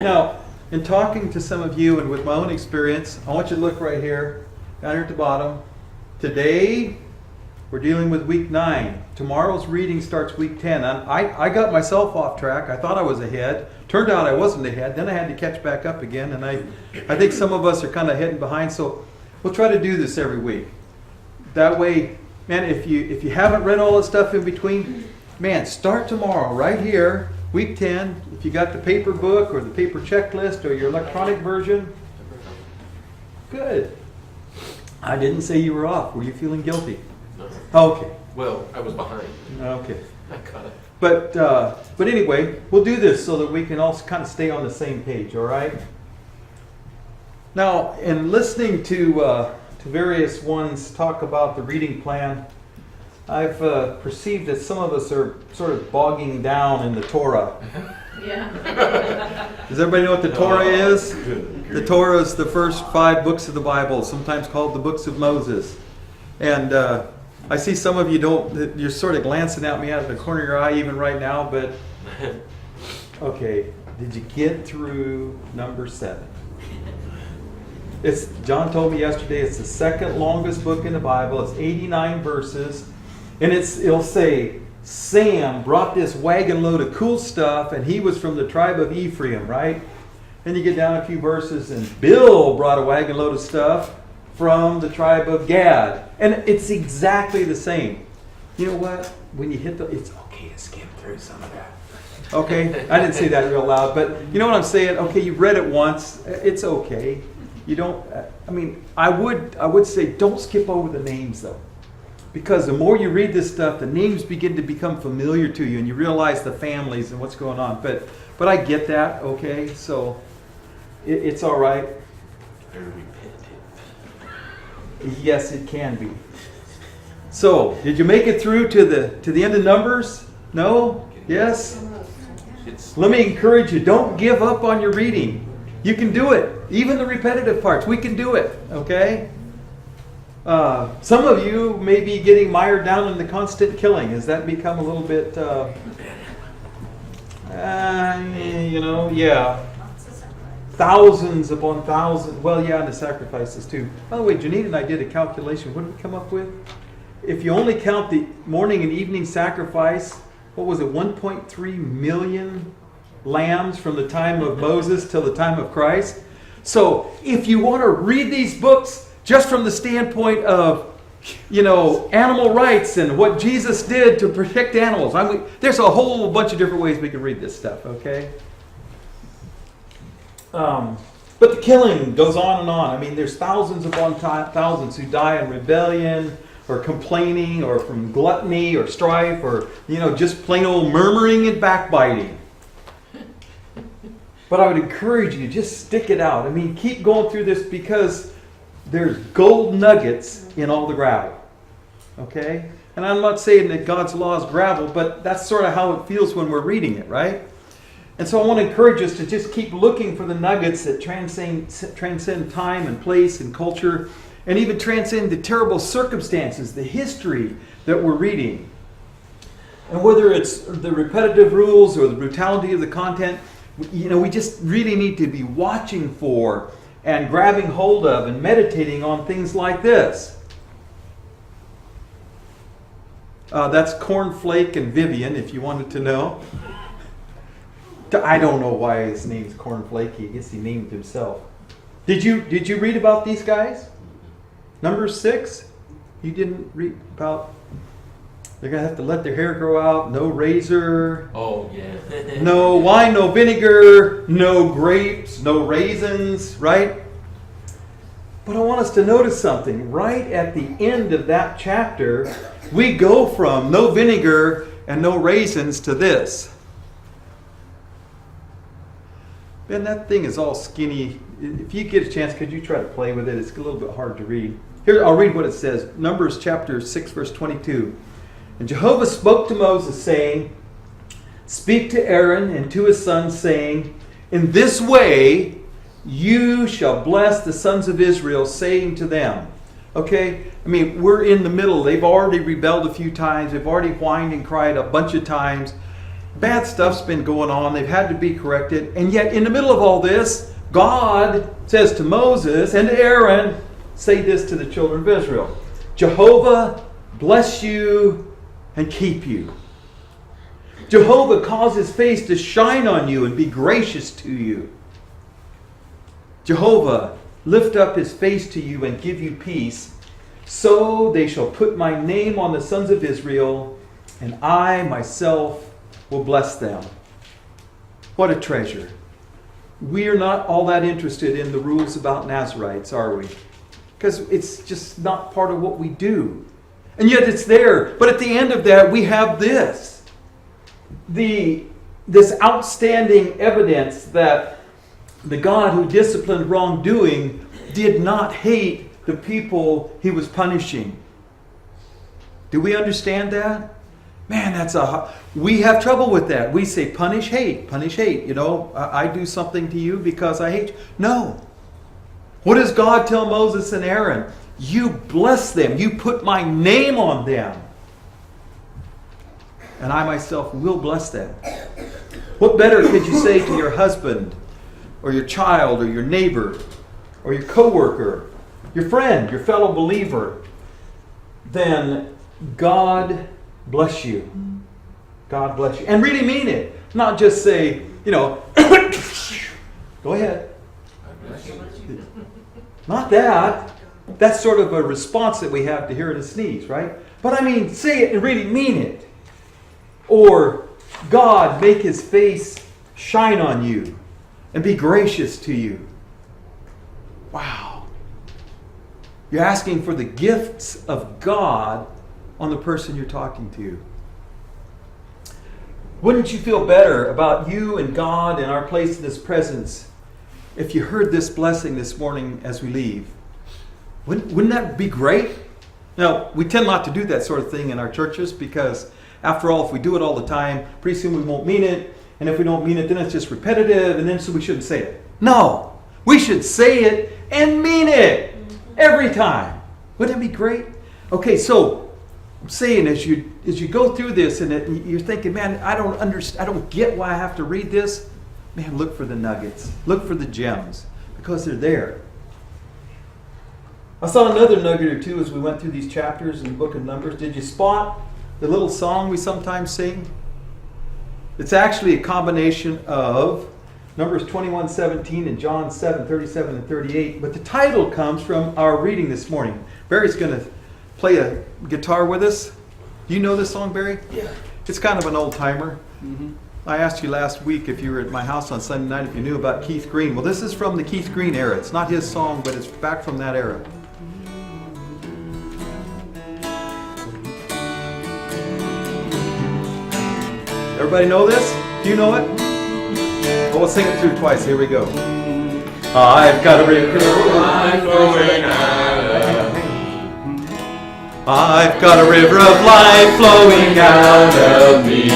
Now, in talking to some of you and with my own experience, I want you to look right here, down here at the bottom. Today, we're dealing with week 9. Tomorrow's reading starts week 10. I got myself off track. I thought I was ahead. Turned out I wasn't ahead. Then I had to catch back up again. And I think some of us are kind of heading behind. So we'll try to do this every week. That way, man, if you haven't read all the stuff in between, man, start tomorrow right here, week 10. If you got the paper book or the paper checklist or your electronic version, good. I didn't say you were off. Were you feeling guilty? No. Okay. Well, I was behind. Okay. I caught it. But anyway, we'll do this so that we can all kind of stay on the same page, all right? Now, in listening to various ones talk about the reading plan, I've perceived that some of us are sort of bogging down in the Torah. Yeah. Does everybody know what the Torah is? The Torah is the first 5 books of the Bible, sometimes called the books of Moses. And I see some of you you're sort of glancing at me out of the corner of your eye even right now, but okay, did you get through number 7? John told me yesterday it's the second longest book in the Bible. It's 89 verses, and it'll say, Sam brought this wagon load of cool stuff, and he was from the tribe of Ephraim, right? Then you get down a few verses, and Bill brought a wagon load of stuff from the tribe of Gad. And it's exactly the same. You know what? When you hit it's okay to skim through some of that. Okay? I didn't say that real loud, but you know what I'm saying? Okay, you read it once. It's okay. You don't, I would say don't skip over the names though. Because the more you read this stuff, the names begin to become familiar to you and you realize the families and what's going on. But I get that, okay? So it's all right. Very repetitive. Yes, it can be. So, did you make it through to the end of Numbers? No? Yes? Let me encourage you, don't give up on your reading. You can do it. Even the repetitive parts, we can do it, okay? Some of you may be getting mired down in the constant killing. Has that become a little bit, yeah. Thousands upon thousands. Well, yeah, and the sacrifices too. By the way, Janine and I did a calculation. What did we come up with? If you only count the morning and evening sacrifice, what was it, 1.3 million lambs from the time of Moses till the time of Christ? So if you want to read these books just from the standpoint of, animal rights and what Jesus did to protect animals, there's a whole bunch of different ways we can read this stuff, okay? But the killing goes on and on. There's thousands upon thousands who die in rebellion or complaining or from gluttony or strife or, just plain old murmuring and backbiting. But I would encourage you to just stick it out. Keep going through this because there's gold nuggets in all the gravel. Okay? And I'm not saying that God's law is gravel, but that's sort of how it feels when we're reading it, right? And so I want to encourage us to just keep looking for the nuggets that transcend time and place and culture and even transcend the terrible circumstances, the history that we're reading. And whether it's the repetitive rules or the brutality of the content, we just really need to be watching for and grabbing hold of and meditating on things like this. That's Cornflake and Vivian, if you wanted to know. I don't know why his name's Cornflake. I guess he named himself. Did you read about these guys? Number 6? You didn't read about... They're going to have to let their hair grow out. No razor. Oh, yeah. No wine, no vinegar. No grapes, no raisins, right? But I want us to notice something. Right at the end of that chapter, we go from no vinegar and no raisins to this. Ben, that thing is all skinny. If you get a chance, could you try to play with it? It's a little bit hard to read. Here, I'll read what it says. Numbers chapter 6, verse 22. And Jehovah spoke to Moses, saying, Speak to Aaron and to his sons, saying, In this way you shall bless the sons of Israel, saying to them. Okay? We're in the middle. They've already rebelled a few times. They've already whined and cried a bunch of times. Bad stuff's been going on. They've had to be corrected. And yet, in the middle of all this, God says to Moses and to Aaron, say this to the children of Israel. Jehovah bless you and keep you. Jehovah cause his face to shine on you and be gracious to you. Jehovah lift up his face to you and give you peace. So they shall put my name on the sons of Israel, and I myself will bless them. What a treasure. We are not all that interested in the rules about Nazarites, are we? Because it's just not part of what we do. And yet it's there. But at the end of that, we have this. This outstanding evidence that the God who disciplined wrongdoing did not hate the people he was punishing. Do we understand that? Man, we have trouble with that. We say punish hate. You know, I do something to you because I hate you. No. What does God tell Moses and Aaron? You bless them. You put my name on them. And I myself will bless them. What better could you say to your husband or your child or your neighbor or your coworker, your friend, your fellow believer, than God bless you. God bless you. And really mean it. Not just say, you know, go ahead. Not that. That's sort of a response that we have to hearing a sneeze, right? But I mean, say it and really mean it. Or, God make his face shine on you and be gracious to you. Wow. You're asking for the gifts of God on the person you're talking to. Wouldn't you feel better about you and God and our place in his presence if you heard this blessing this morning as we leave? Wouldn't that be great? Now, we tend not to do that sort of thing in our churches because, after all, if we do it all the time, pretty soon we won't mean it. And if we don't mean it, then it's just repetitive, and then so we shouldn't say it. No! We should say it and mean it every time. Wouldn't it be great? Okay, so I'm saying as you go through this and you're thinking, man, I don't get why I have to read this. Man, look for the nuggets. Look for the gems because they're there. I saw another nugget or two as we went through these chapters in the book of Numbers. Did you spot the little song we sometimes sing? It's actually a combination of Numbers 21:17 and John 7:37 and 38. But the title comes from our reading this morning. Barry's going to play a guitar with us. Do you know this song, Barry? Yeah. It's kind of an old timer. Mm-hmm. I asked you last week if you were at my house on Sunday night if you knew about Keith Green. Well, this is from the Keith Green era. It's not his song, but it's back from that era. Everybody know this? Do you know it? Well, we'll sing it through twice. Here we go. I've got a river of life flowing out of me. I've got a river of life flowing out of me.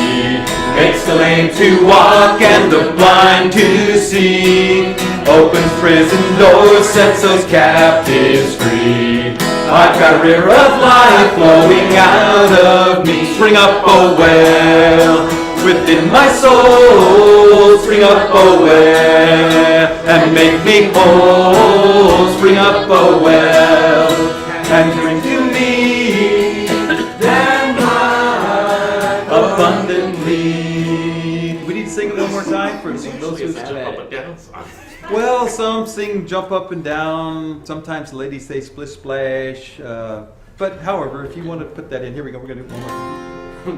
Makes the lame to walk and the blind to see. Opens prison doors, sets those captives free. I've got a river of life flowing out of me. Spring up, oh well. Within my soul, spring up, oh well, and make me whole. Spring up, oh well, and bring to me that life abundantly. We need to sing it one more time for those who jump up and down. Well, some sing jump up and down. Sometimes the ladies say splish splash. But however, if you want to put that in, here we go. We're going to do one more.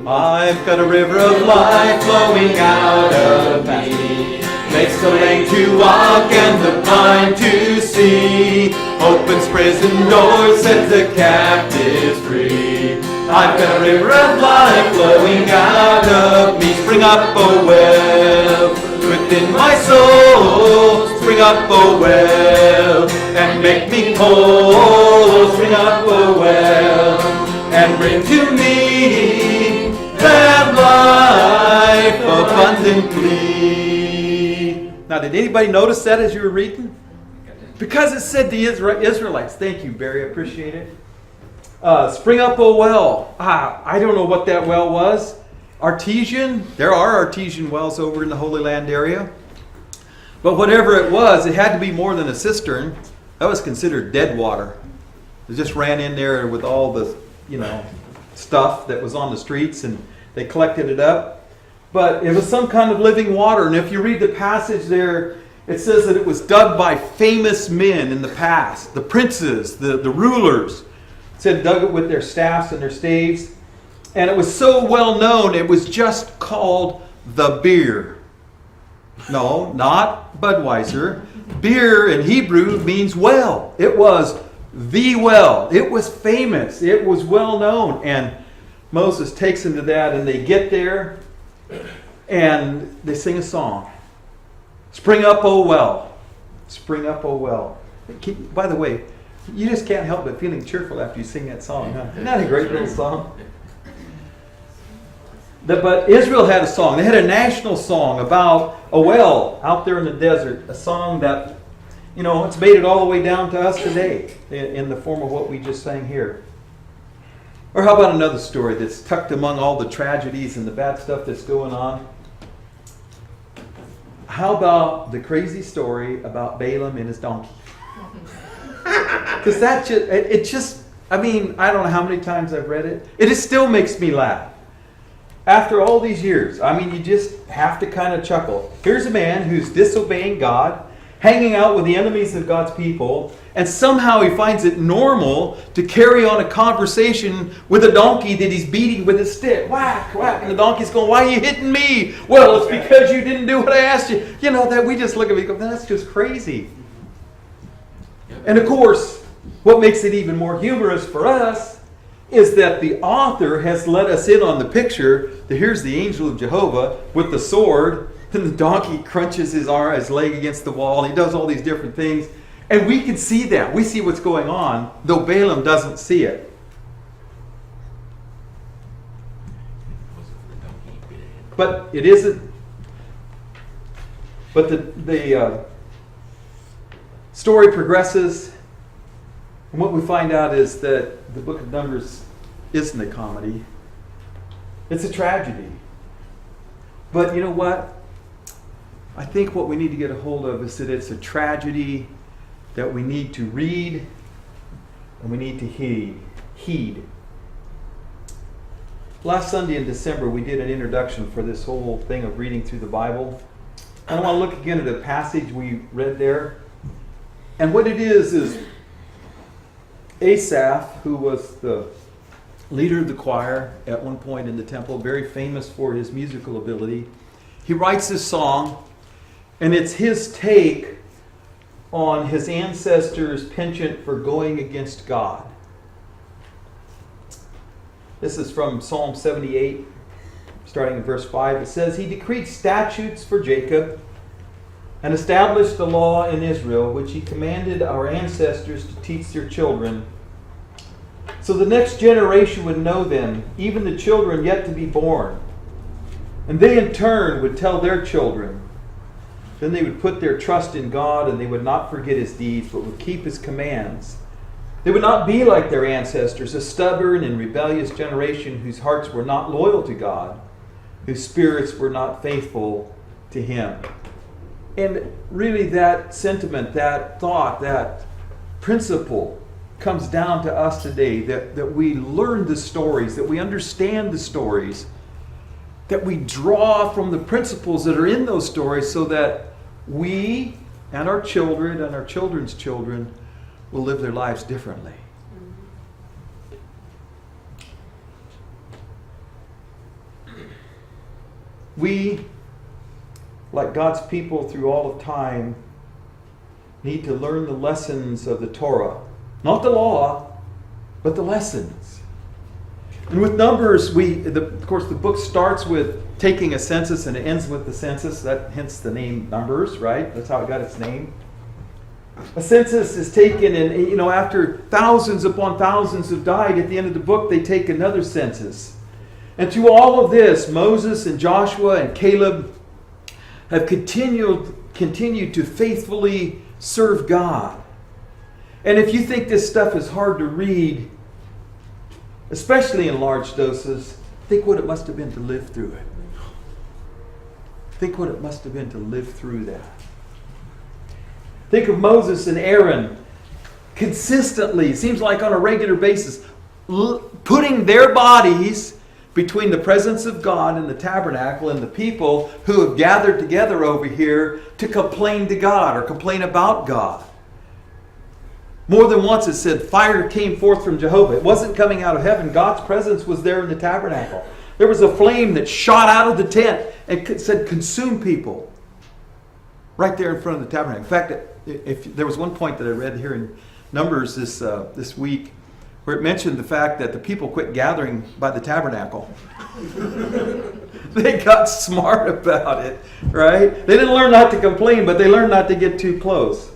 I've got a river of life flowing out of me. Makes the lame to walk and the blind to see. Opens prison doors, sets the captives free. I've got a river of life flowing out of me. Spring up, oh well, within my soul. Spring up, oh well, and make me whole. Spring up, oh well, and bring to me that life abundantly. Now, did anybody notice that as you were reading? Because it said the Israelites. Thank you, Barry. I appreciate it. Spring up, oh well. I don't know what that well was. artesian. There are artesian wells over in the Holy Land area. But whatever it was, it had to be more than a cistern. That was considered dead water. It just ran in there with all the, stuff that was on the streets, and they collected it up. But it was some kind of living water. And if you read the passage there, it says that it was dug by famous men in the past. The princes, the rulers. It said dug it with their staffs and their staves. And it was so well known, it was just called the beer. No, not Budweiser. Beer in Hebrew means well. It was the well. It was famous. It was well known. And Moses takes them to that, and they get there, and they sing a song. Spring up, O well. Spring up, O well. By the way, you just can't help but feeling cheerful after you sing that song, huh? Isn't that a great little song? But Israel had a song. They had a national song about a well out there in the desert. A song that, it's made it all the way down to us today in the form of what we just sang here. Or how about another story that's tucked among all the tragedies and the bad stuff that's going on? How about the crazy story about Balaam and his donkey? Because I don't know how many times I've read it. It just still makes me laugh. After all these years, you just have to kind of chuckle. Here's a man who's disobeying God, hanging out with the enemies of God's people, and somehow he finds it normal to carry on a conversation with a donkey that he's beating with a stick. Whack, whack. And the donkey's going, why are you hitting me? Well, it's because you didn't do what I asked you. That we just look at it and go, that's just crazy. And of course, what makes it even more humorous for us is that the author has let us in on the picture that here's the angel of Jehovah with the sword, and the donkey crunches his leg against the wall, and he does all these different things. And we can see that. We see what's going on, though Balaam doesn't see it. But it isn't. But the story progresses, and what we find out is that the book of Numbers isn't a comedy. It's a tragedy. But you know what? I think what we need to get a hold of is that it's a tragedy that we need to read and we need to heed. Last Sunday in December, we did an introduction for this whole thing of reading through the Bible. I want to look again at a passage we read there. And what it is Asaph, who was the leader of the choir at one point in the temple, very famous for his musical ability, he writes this song, and it's his take on his ancestors' penchant for going against God. This is from Psalm 78, starting in verse 5. It says, He decreed statutes for Jacob and established the law in Israel, which He commanded our ancestors to teach their children, so the next generation would know them, even the children yet to be born. And they in turn would tell their children. Then they would put their trust in God, and they would not forget His deeds, but would keep His commands. They would not be like their ancestors, a stubborn and rebellious generation whose hearts were not loyal to God, whose spirits were not faithful to Him. And really that sentiment, that thought, that principle comes down to us today, that we learn the stories, that we understand the stories, that we draw from the principles that are in those stories so that we and our children and our children's children will live their lives differently. We, like God's people through all of time, need to learn the lessons of the Torah. Not the law, but the lessons. And with Numbers, of course, the book starts with taking a census and it ends with the census. That hence the name Numbers, right? That's how it got its name. A census is taken, and after thousands upon thousands have died, at the end of the book, they take another census. And through all of this, Moses and Joshua and Caleb have continued to faithfully serve God. And if you think this stuff is hard to read, especially in large doses, Think what it must have been to live through it. Think what it must have been to live through that. Think of Moses and Aaron consistently, seems like on a regular basis, putting their bodies between the presence of God and the tabernacle and the people who have gathered together over here to complain to God or complain about God. More than once it said fire came forth from Jehovah. It wasn't coming out of heaven. God's presence was there in the tabernacle. There was a flame that shot out of the tent and said consume people. Right there in front of the tabernacle. In fact, if there was one point that I read here in Numbers this week where it mentioned the fact that the people quit gathering by the tabernacle. They got smart about it, right? They didn't learn not to complain, but they learned not to get too close.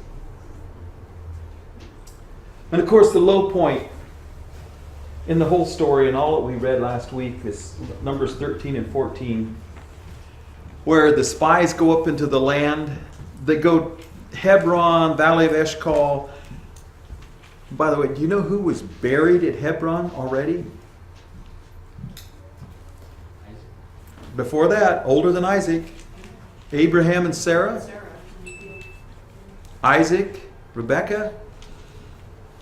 And of course, the low point in the whole story and all that we read last week is Numbers 13 and 14, where the spies go up into the land. They go Hebron, Valley of Eshcol. By the way, do you know who was buried at Hebron already? Before that, older than Isaac, Abraham and Sarah, Isaac, Rebekah,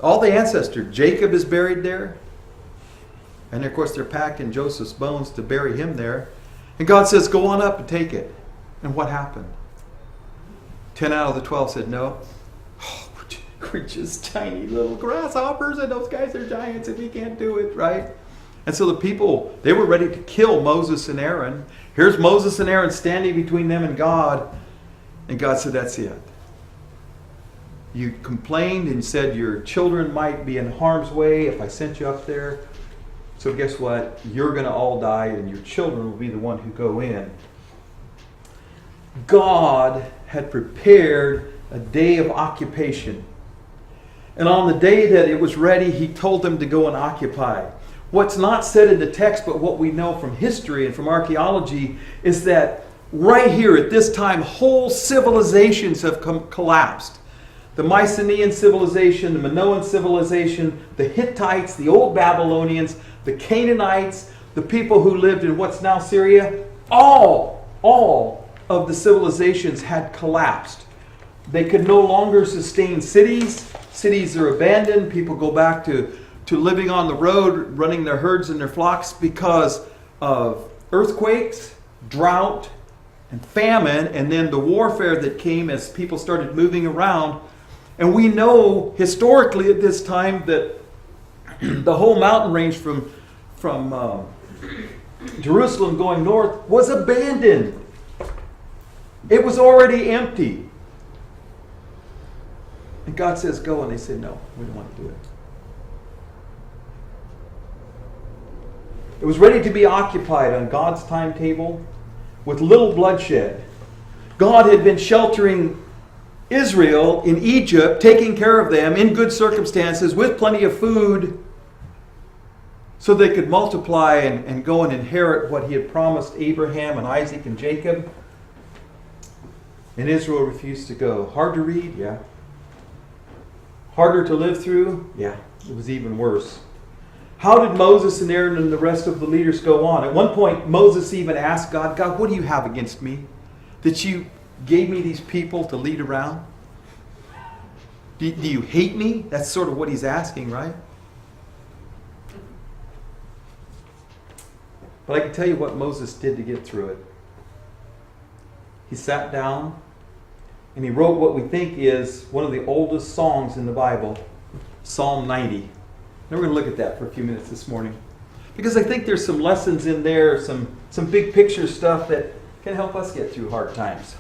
all the ancestors. Jacob is buried there. And of course they're packing Joseph's bones to bury him there. And God says, go on up and take it. And what happened? 10 out of the 12 said no. Oh, we're just tiny little grasshoppers and those guys are giants and we can't do it, right? And so the people, they were ready to kill Moses and Aaron. Here's Moses and Aaron standing between them and God. And God said, that's it. You complained and said your children might be in harm's way if I sent you up there. So guess what? You're going to all die and your children will be the one who go in. God had prepared a day of occupation. And on the day that it was ready, he told them to go and occupy. What's not said in the text, but what we know from history and from archaeology, is that right here at this time, whole civilizations have collapsed. The Mycenaean civilization, the Minoan civilization, the Hittites, the old Babylonians, the Canaanites, the people who lived in what's now Syria, all of the civilizations had collapsed. They could no longer sustain cities. Cities are abandoned. People go back to living on the road, running their herds and their flocks because of earthquakes, drought, and famine, and then the warfare that came as people started moving around. And we know historically at this time that the whole mountain range from Jerusalem going north was abandoned. It was already empty. And God says, go. And they said, no, we don't want to do it. It was ready to be occupied on God's timetable with little bloodshed. God had been sheltering Israel in Egypt, taking care of them in good circumstances with plenty of food so they could multiply and go and inherit what he had promised Abraham and Isaac and Jacob. And Israel refused to go. Hard to read? Yeah. Harder to live through? Yeah. It was even worse. How did Moses and Aaron and the rest of the leaders go on? At one point, Moses even asked God, God, what do you have against me? That you gave me these people to lead around? Do you hate me? That's sort of what he's asking, right? But I can tell you what Moses did to get through it. He sat down and he wrote what we think is one of the oldest songs in the Bible, Psalm 90. And we're going to look at that for a few minutes this morning. Because I think there's some lessons in there, some big picture stuff that can help us get through hard times.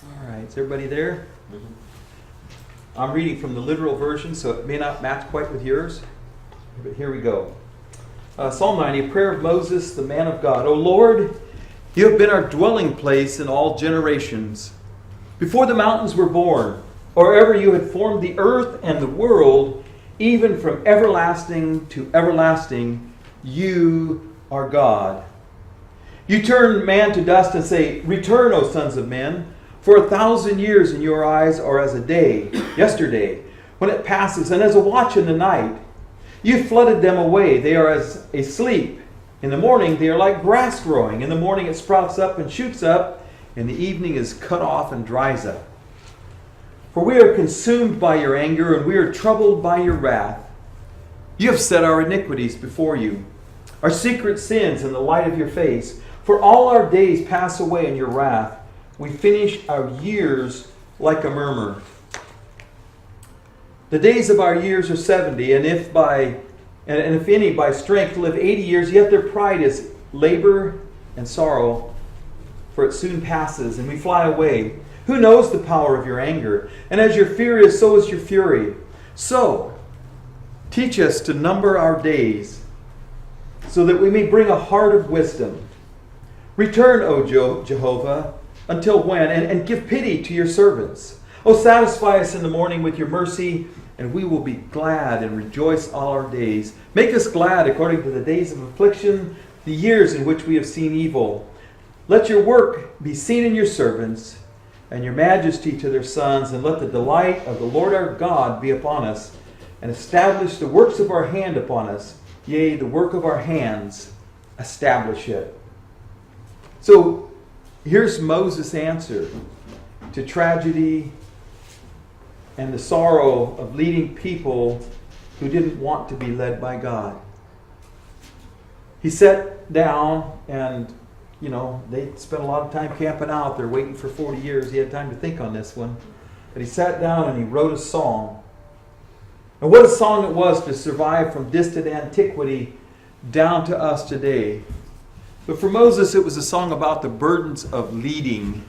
All right, is everybody there? Mm-hmm. I'm reading from the literal version, so it may not match quite with yours. But here we go. Psalm 90, a prayer of Moses, the man of God. O Lord, you have been our dwelling place in all generations. Before the mountains were born, or ever you had formed the earth and the world, even from everlasting to everlasting, you are God. You turn man to dust and say, return, O sons of men, for 1,000 years in your eyes are as a day, yesterday, when it passes, and as a watch in the night. You flooded them away. They are as asleep. In the morning they are like grass growing. In the morning it sprouts up and shoots up. In the evening is cut off and dries up. For we are consumed by your anger, and we are troubled by your wrath. You have set our iniquities before you, our secret sins in the light of your face. For all our days pass away in your wrath. We finish our years like a murmur. The days of our years are 70, and if any by strength live 80 years, yet their pride is labor and sorrow, for it soon passes, and we fly away. Who knows the power of your anger? And as your fear is, so is your fury. So, teach us to number our days, so that we may bring a heart of wisdom. Return, O Jehovah, until when? And give pity to your servants. O satisfy us in the morning with your mercy, and we will be glad and rejoice all our days. Make us glad according to the days of affliction, the years in which we have seen evil. Let your work be seen in your servants, and your majesty to their sons, and let the delight of the Lord our God be upon us, and establish the works of our hand upon us. Yea, the work of our hands, establish it. So, here's Moses' answer to tragedy and the sorrow of leading people who didn't want to be led by God. He sat down and, they spent a lot of time camping out there waiting for 40 years. He had time to think on this one. But he sat down and he wrote a song. And what a song it was to survive from distant antiquity down to us today. But for Moses, it was a song about the burdens of leading.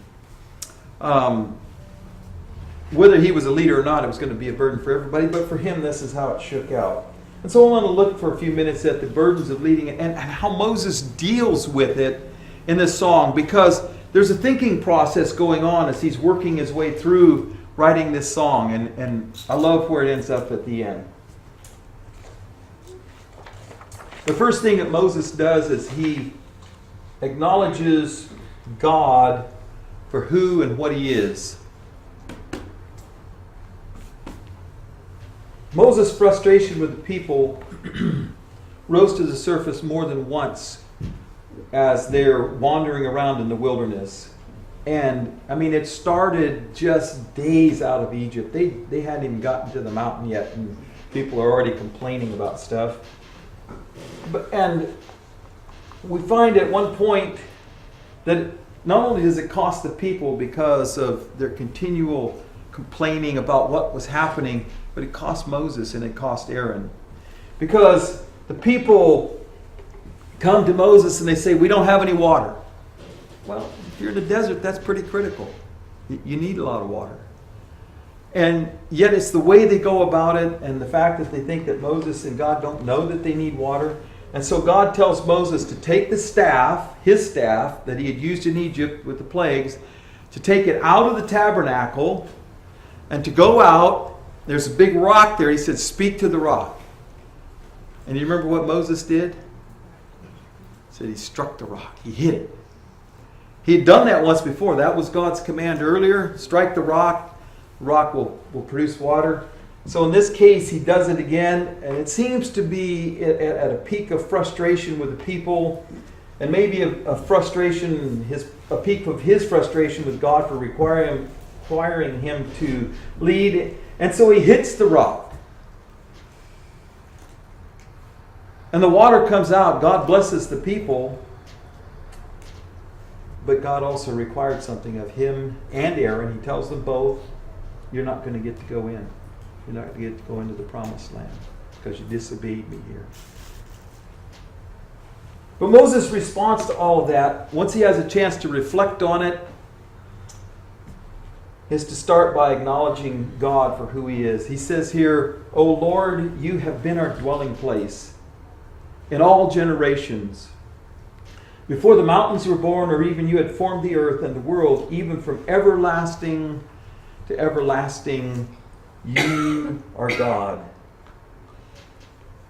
Whether he was a leader or not, it was going to be a burden for everybody. But for him, this is how it shook out. And so I want to look for a few minutes at the burdens of leading and how Moses deals with it in this song. Because there's a thinking process going on as he's working his way through writing this song. And I love where it ends up at the end. The first thing that Moses does is he acknowledges God for who and what he is. Moses' frustration with the people rose to the surface more than once as they're wandering around in the wilderness. And, it started just days out of Egypt. They hadn't even gotten to the mountain yet, and people are already complaining about stuff. And we find at one point that not only does it cost the people because of their continual complaining about what was happening, but it cost Moses and it cost Aaron. Because the people come to Moses and they say, we don't have any water. Well, if you're in the desert, that's pretty critical. You need a lot of water. And yet it's the way they go about it and the fact that they think that Moses and God don't know that they need water. And so God tells Moses to take the staff, his staff, that he had used in Egypt with the plagues, to take it out of the tabernacle and to go out. There's a big rock there. He said, speak to the rock. And you remember what Moses did? He said he struck the rock. He hit it. He had done that once before. That was God's command earlier. Strike the rock. The rock will produce water. So in this case, he does it again. And it seems to be at a peak of frustration with the people. And maybe a peak of his frustration with God for requiring him to lead. And so he hits the rock. And the water comes out. God blesses the people. But God also required something of him and Aaron. He tells them both, you're not going to get to go in. You're not going to get to go into the promised land because you disobeyed me here. But Moses' response to all of that, once he has a chance to reflect on it, is to start by acknowledging God for who he is. He says here, O Lord, you have been our dwelling place in all generations. Before the mountains were born, or even you had formed the earth and the world, even from everlasting to everlasting, you are God.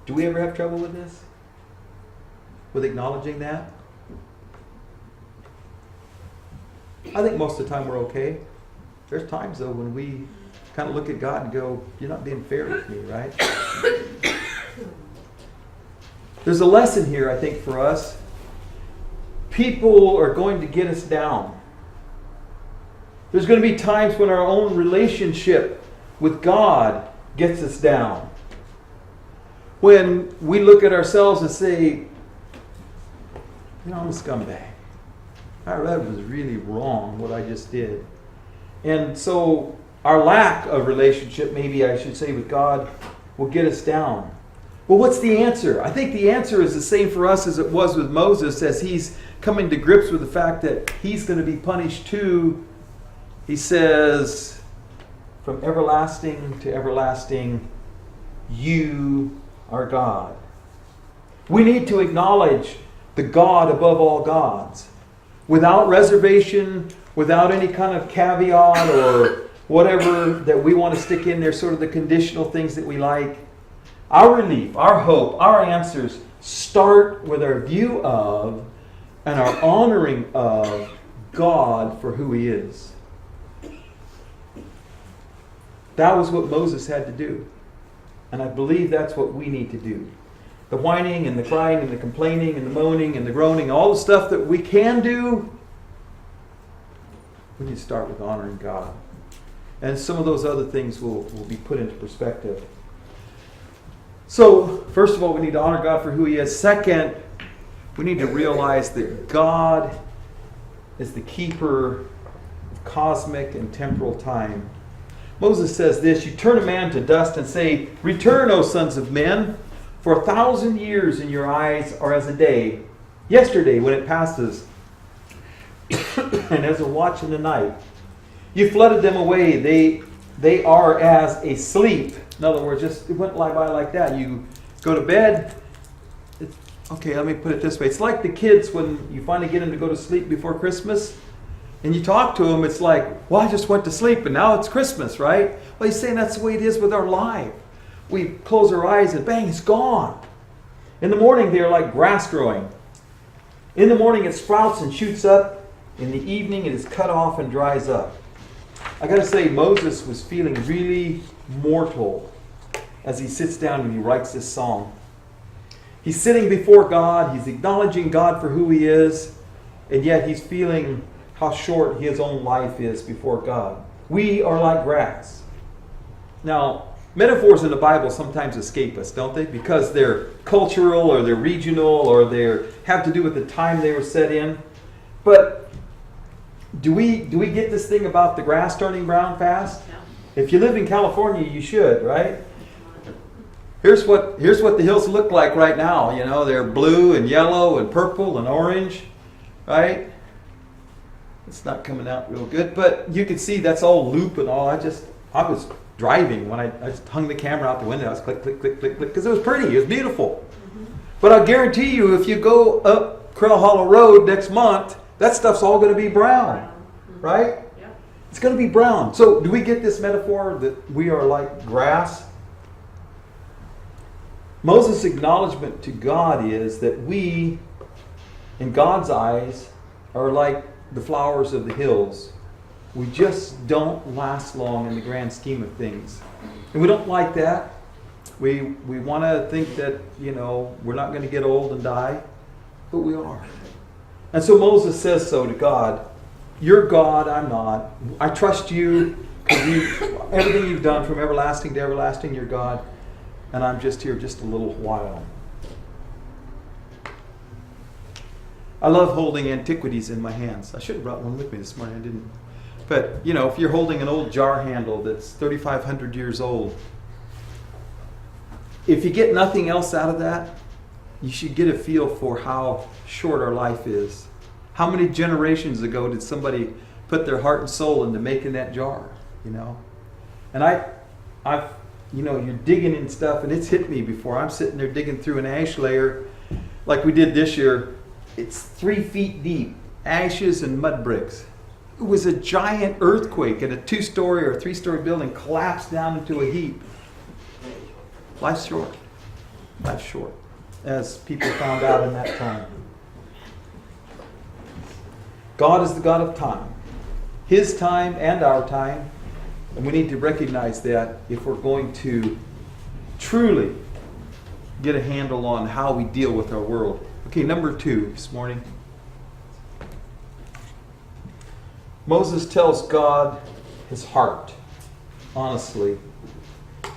Do we ever have trouble with this? With acknowledging that? I think most of the time we're okay. There's times, though, when we kind of look at God and go, you're not being fair with me, right? There's a lesson here, I think, for us. People are going to get us down. There's going to be times when our own relationship with God gets us down. When we look at ourselves and say, I'm a scumbag. That was really wrong, what I just did. And so our lack of relationship, maybe I should say, with God will get us down. Well, what's the answer? I think the answer is the same for us as it was with Moses, as he's coming to grips with the fact that he's going to be punished too. He says, from everlasting to everlasting, you are God. We need to acknowledge the God above all gods, without reservation, without any kind of caveat or whatever that we want to stick in there, sort of the conditional things that we like. Our relief, our hope, our answers start with our view of and our honoring of God for who He is. That was what Moses had to do. And I believe that's what we need to do. The whining and the crying and the complaining and the moaning and the groaning, all the stuff that we can do, we need to start with honoring God. And some of those other things will be put into perspective. So, first of all, we need to honor God for who He is. Second, we need to realize that God is the keeper of cosmic and temporal time. Moses says this, you turn a man to dust and say, return, O sons of men, for 1,000 years in your eyes are as a day, yesterday when it passes, and as a watch in the night. You flooded them away. They are as a sleep. In other words, just it went by like that. You go to bed. Okay, let me put it this way. It's like the kids when you finally get them to go to sleep before Christmas. And you talk to them, it's like, well, I just went to sleep and now it's Christmas, right? Well, he's saying that's the way it is with our life. We close our eyes and bang, it's gone. In the morning, they're like grass growing. In the morning, it sprouts and shoots up. In the evening, it is cut off and dries up. I got to say, Moses was feeling really mortal as he sits down and he writes this song. He's sitting before God. He's acknowledging God for who He is. And yet he's feeling how short his own life is before God. We are like grass. Now, metaphors in the Bible sometimes escape us, don't they? Because they're cultural or they're regional or they have to do with the time they were set in. But do we get this thing about the grass turning brown fast? No. If you live in California, you should, right? Here's what the hills look like right now. You know, they're blue and yellow and purple and orange, right? It's not coming out real good, but you can see that's all loop and all. I was driving when I just hung the camera out the window. I was click, click, click, click, click, because it was pretty. It was beautiful. Mm-hmm. But I guarantee you, if you go up Creel Hollow Road next month, that stuff's all going to be brown, mm-hmm. Right? Yep. It's going to be brown. So do we get this metaphor that we are like grass? Moses' acknowledgement to God is that we, in God's eyes, are like the flowers of the hills. We just don't last long in the grand scheme of things. And we don't like that. We want to think that, we're not going to get old and die, but we are. And so Moses says so to God. You're God, I'm not. I trust you because everything you've done from everlasting to everlasting, you're God. And I'm just here just a little while. I love holding antiquities in my hands. I should have brought one with me this morning. I didn't. But, if you're holding an old jar handle that's 3,500 years old, if you get nothing else out of that, you should get a feel for how short our life is. How many generations ago did somebody put their heart and soul into making that jar, And I've you're digging in stuff, and it's hit me before. I'm sitting there digging through an ash layer like we did this year. It's 3 feet deep, ashes and mud bricks. It was a giant earthquake, and a 2-story or 3-story building collapsed down into a heap. Life's short. Life's short, as people found out in that time. God is the God of time. His time and our time. And we need to recognize that if we're going to truly get a handle on how we deal with our world. Okay, number 2 this morning. Moses tells God his heart, honestly.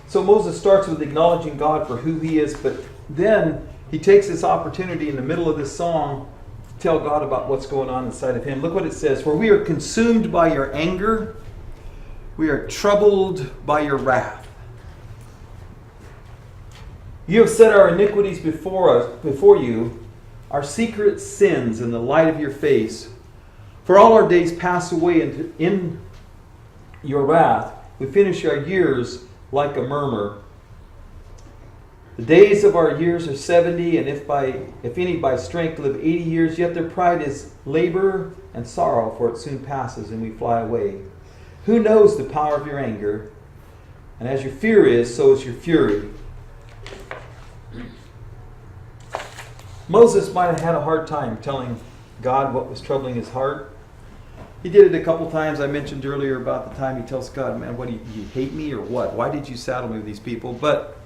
So Moses starts with acknowledging God for who he is, but then he takes this opportunity in the middle of this song to tell God about what's going on inside of him. Look what it says. For we are consumed by your anger. We are troubled by your wrath. You have set our iniquities before you, our secret sins in the light of your face. For all our days pass away in your wrath. We finish our years like a murmur. The days of our years are 70, and if any by strength live 80 years, yet their pride is labor and sorrow, for it soon passes and we fly away. Who knows the power of your anger? And as your fear is, so is your fury. Moses might have had a hard time telling God what was troubling his heart. He did it a couple times. I mentioned earlier about the time he tells God, man, what do you hate me or what? Why did you saddle me with these people? But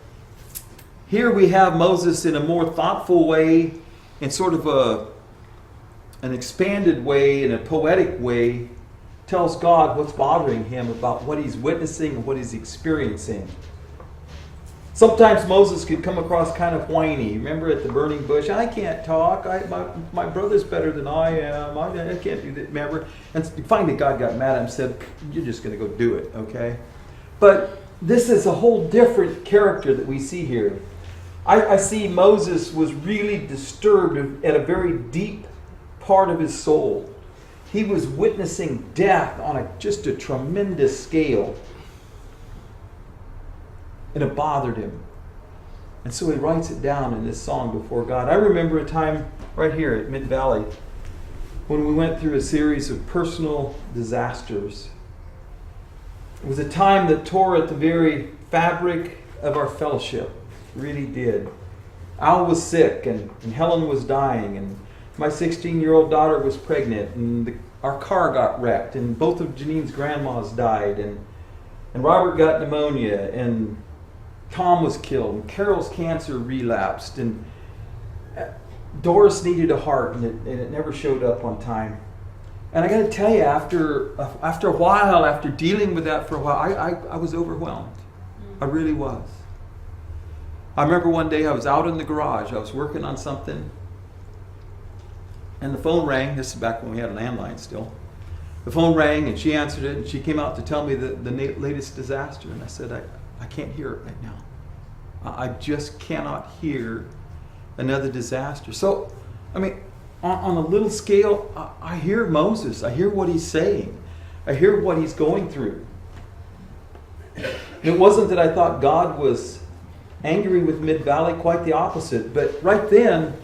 here we have Moses in a more thoughtful way, in sort of an expanded way, in a poetic way, tells God what's bothering him about what he's witnessing and what he's experiencing. Sometimes Moses could come across kind of whiny. Remember at the burning bush, I can't talk. My brother's better than I am. I can't do that. Remember? And finally God got mad at him and said, you're just going to go do it, okay? But this is a whole different character that we see here. I see Moses was really disturbed at a very deep part of his soul. He was witnessing death on just a tremendous scale. And it bothered him. And so he writes it down in this song before God. I remember a time right here at Mid-Valley when we went through a series of personal disasters. It was a time that tore at the very fabric of our fellowship. It really did. Al was sick and Helen was dying and my 16-year-old daughter was pregnant and our car got wrecked and both of Janine's grandmas died and Robert got pneumonia and Tom was killed, and Carol's cancer relapsed, and Doris needed a heart, and it never showed up on time. And I got to tell you, after a while, after dealing with that for a while, I was overwhelmed. I really was. I remember one day I was out in the garage. I was working on something, and the phone rang. This is back when we had a landline still. The phone rang, and she answered it, and she came out to tell me the latest disaster. And I said, I can't hear it right now. I just cannot hear another disaster. So, I mean, on a little scale, I hear Moses. I hear what he's saying. I hear what he's going through. It wasn't that I thought God was angry with Mid-Valley, quite the opposite. But right then,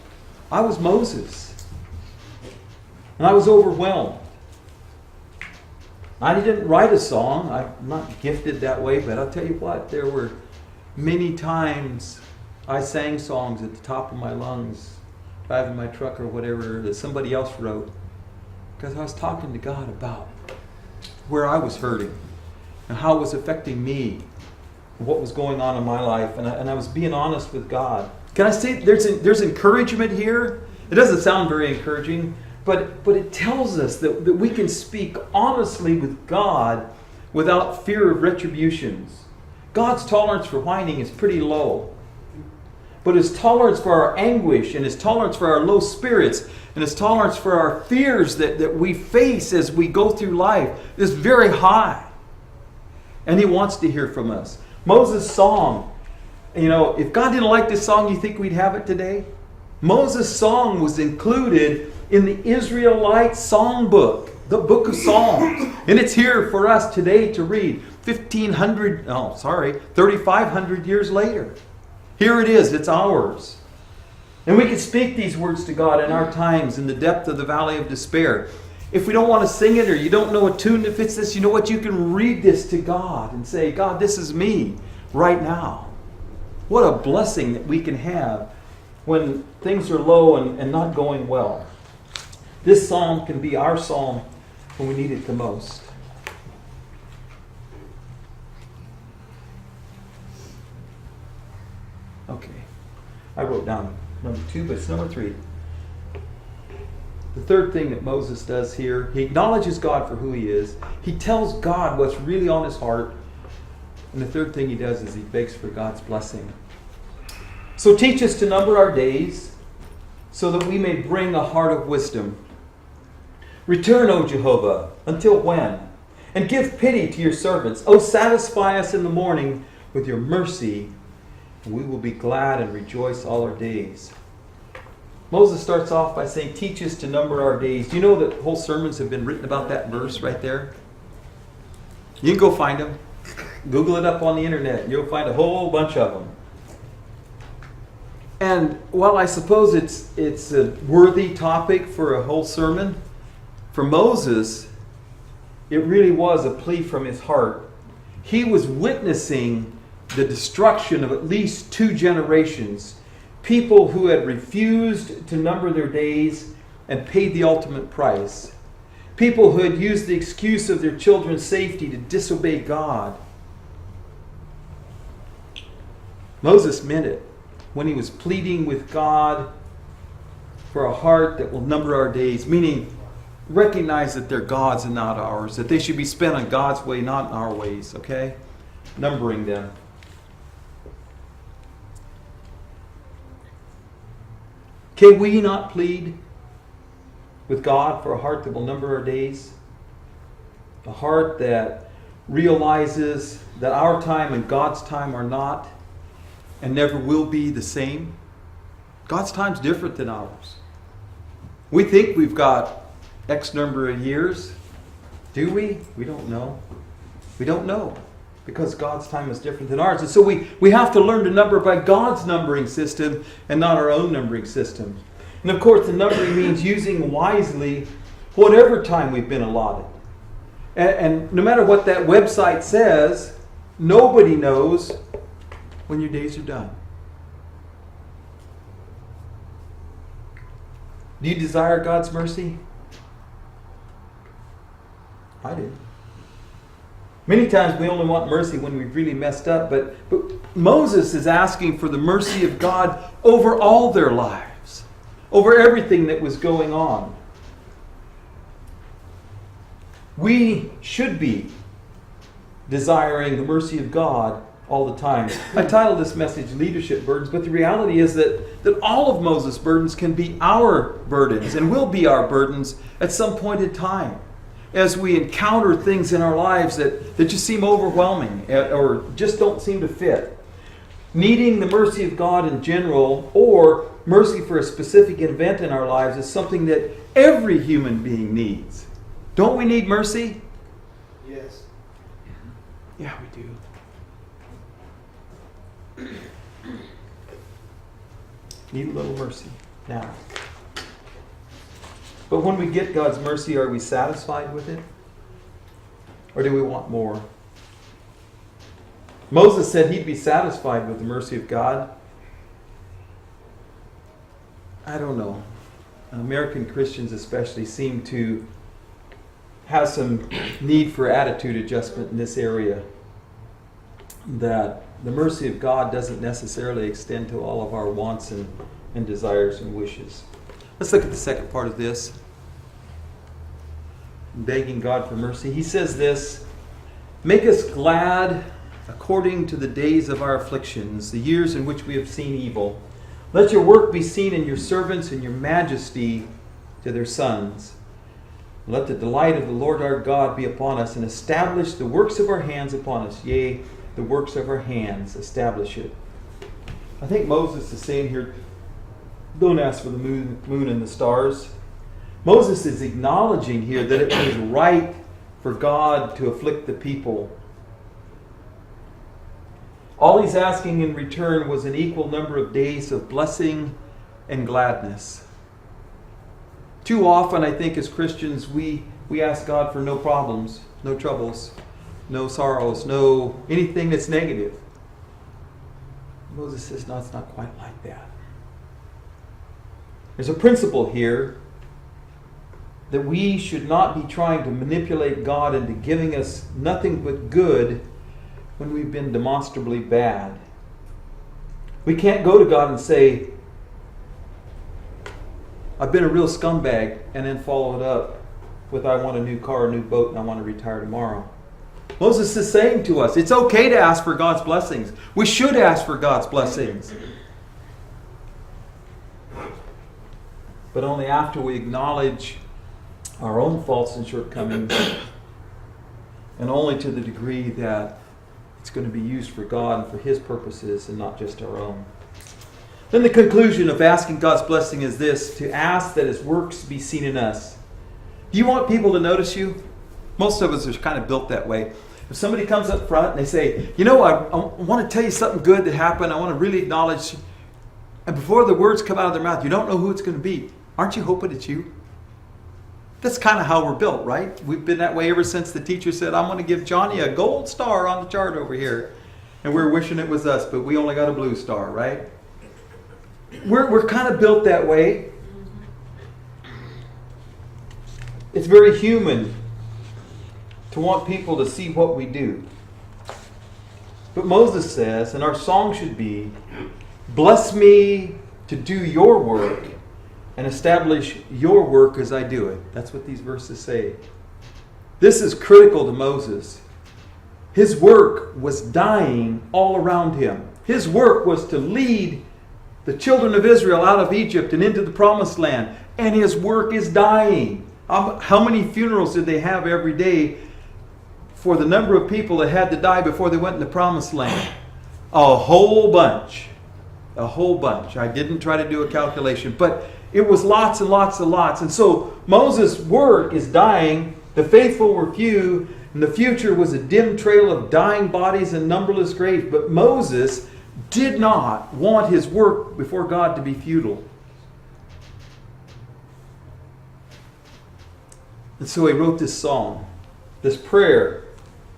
I was Moses. And I was overwhelmed. I didn't write a song. I'm not gifted that way, but I'll tell you what, there were many times I sang songs at the top of my lungs, driving my truck or whatever that somebody else wrote, because I was talking to God about where I was hurting and how it was affecting me, and what was going on in my life, and I was being honest with God. Can I say there's encouragement here? It doesn't sound very encouraging, but it tells us that we can speak honestly with God without fear of retributions. God's tolerance for whining is pretty low. But His tolerance for our anguish and His tolerance for our low spirits and His tolerance for our fears that we face as we go through life is very high. And He wants to hear from us. Moses' song, if God didn't like this song, you think we'd have it today? Moses' song was included in the Israelite songbook, the book of Psalms. And it's here for us today to read 3,500 years later. Here it is, it's ours. And we can speak these words to God in our times in the depth of the valley of despair. If we don't want to sing it or you don't know a tune that fits this, you know what? You can read this to God and say, God, this is me right now. What a blessing that we can have when things are low and not going well. This psalm can be our psalm when we need it the most. Okay. I wrote down number 2, but it's number 3. The third thing that Moses does here, he acknowledges God for who he is. He tells God what's really on his heart. And the third thing he does is he begs for God's blessing. So teach us to number our days, so that we may bring a heart of wisdom. Return, O Jehovah, until when? And give pity to your servants. O satisfy us in the morning with your mercy, and we will be glad and rejoice all our days. Moses starts off by saying, teach us to number our days. Do you know that whole sermons have been written about that verse right there? You can go find them. Google it up on the internet, and you'll find a whole bunch of them. And while I suppose it's a worthy topic for a whole sermon, for Moses, it really was a plea from his heart. He was witnessing the destruction of at least 2 generations. People who had refused to number their days and paid the ultimate price. People who had used the excuse of their children's safety to disobey God. Moses meant it when he was pleading with God for a heart that will number our days, meaning recognize that they're God's and not ours, that they should be spent on God's way, not in our ways, okay? Numbering them. Can we not plead with God for a heart that will number our days? A heart that realizes that our time and God's time are not and never will be the same. God's time's different than ours. We think we've got X number of years. Do we? We don't know. We don't know. Because God's time is different than ours. And so we have to learn to number by God's numbering system and not our own numbering system. And of course, the numbering means using wisely whatever time we've been allotted. And no matter what that website says, nobody knows when your days are done. Do you desire God's mercy? I do. Many times we only want mercy when we've really messed up, but Moses is asking for the mercy of God over all their lives, over everything that was going on. We should be desiring the mercy of God all the time. I titled this message Leadership Burdens, but the reality is that all of Moses' burdens can be our burdens and will be our burdens at some point in time, as we encounter things in our lives that just seem overwhelming or just don't seem to fit. Needing the mercy of God in general or mercy for a specific event in our lives is something that every human being needs. Don't we need mercy? Yes. Yeah, we do. Need a little mercy now. But when we get God's mercy, are we satisfied with it? Or do we want more? Moses said he'd be satisfied with the mercy of God. I don't know. American Christians especially seem to have some need for attitude adjustment in this area. That the mercy of God doesn't necessarily extend to all of our wants and desires and wishes. Let's look at the second part of this. Begging God for mercy. He says this, make us glad according to the days of our afflictions, the years in which we have seen evil. Let your work be seen in your servants and your majesty to their sons. Let the delight of the Lord our God be upon us, and establish the works of our hands upon us. Yea, the works of our hands, establish it. I think Moses is saying here, don't ask for the moon and the stars. Moses is acknowledging here that it was right for God to afflict the people. All he's asking in return was an equal number of days of blessing and gladness. Too often, I think, as Christians, we ask God for no problems, no troubles, no sorrows, no anything that's negative. Moses says, no, it's not quite like that. There's a principle here that we should not be trying to manipulate God into giving us nothing but good when we've been demonstrably bad. We can't go to God and say, I've been a real scumbag, and then follow it up with, I want a new car, a new boat, and I want to retire tomorrow. Moses is saying to us, it's okay to ask for God's blessings. We should ask for God's blessings. But only after we acknowledge our own faults and shortcomings, and only to the degree that it's going to be used for God and for His purposes and not just our own. Then the conclusion of asking God's blessing is this: to ask that His works be seen in us. Do you want people to notice you? Most of us are kind of built that way. If somebody comes up front and they say, you know, I want to tell you something good that happened, I want to really acknowledge, and before the words come out of their mouth, you don't know who it's going to be. Aren't you hoping it's you? That's kind of how we're built, right? We've been that way ever since the teacher said, I'm going to give Johnny a gold star on the chart over here. And we're wishing it was us, but we only got a blue star, right? We're kind of built that way. It's very human to want people to see what we do. But Moses says, and our song should be, bless me to do your work and establish your work as I do it. That's what these verses say. This is critical to Moses. His work was dying all around him. His work was to lead the children of Israel out of Egypt and into the promised land. And his work is dying. How many funerals did they have every day for the number of people that had to die before they went in the promised land? A whole bunch. A whole bunch. I didn't try to do a calculation, but it was lots and lots and lots. And so Moses' work is dying. The faithful were few, and the future was a dim trail of dying bodies and numberless graves. But Moses did not want his work before God to be futile. And so he wrote this song, this prayer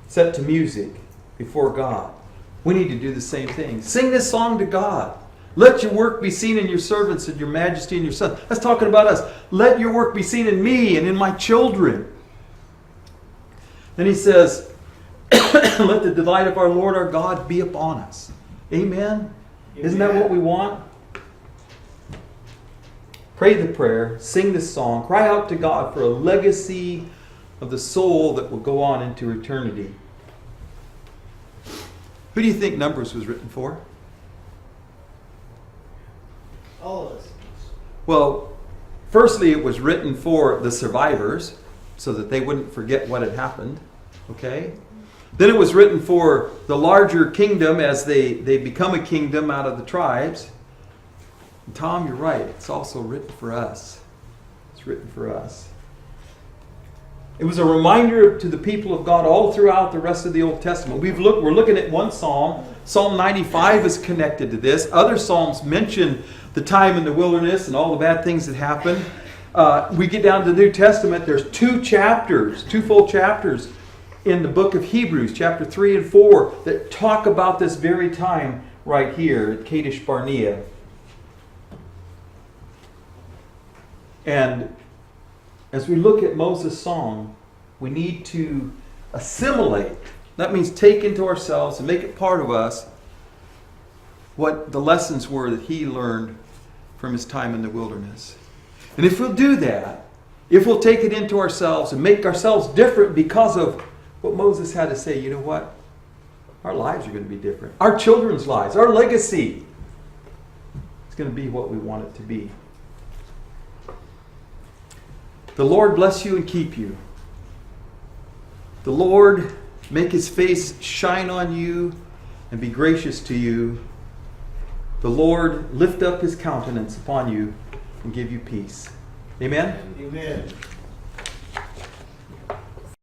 set to music before God. We need to do the same thing. Sing this song to God. Let your work be seen in your servants and your majesty and your sons. That's talking about us. Let your work be seen in me and in my children. Then he says, let the delight of our Lord our God be upon us. Amen? Isn't that what we want? Pray the prayer, sing this song, cry out to God for a legacy of the soul that will go on into eternity. Who do you think Numbers was written for? All of us. Well, firstly, it was written for the survivors so that they wouldn't forget what had happened. Okay? Then it was written for the larger kingdom as they become a kingdom out of the tribes. And Tom, you're right. It's also written for us. It's written for us. It was a reminder to the people of God all throughout the rest of the Old Testament. We're looking at one psalm. Psalm 95 is connected to this. Other psalms mention the time in the wilderness and all the bad things that happened. We get down to the New Testament. There's two full chapters in the book of Hebrews, chapter 3 and 4, that talk about this very time right here at Kadesh Barnea. And as we look at Moses' song, we need to assimilate. That means take into ourselves and make it part of us what the lessons were that he learned from his time in the wilderness. And if we'll do that, if we'll take it into ourselves and make ourselves different because of what Moses had to say, you know what? Our lives are going to be different. Our children's lives, our legacy is going to be what we want it to be. The Lord bless you and keep you. The Lord make His face shine on you and be gracious to you. The Lord lift up His countenance upon you and give you peace. Amen? Amen.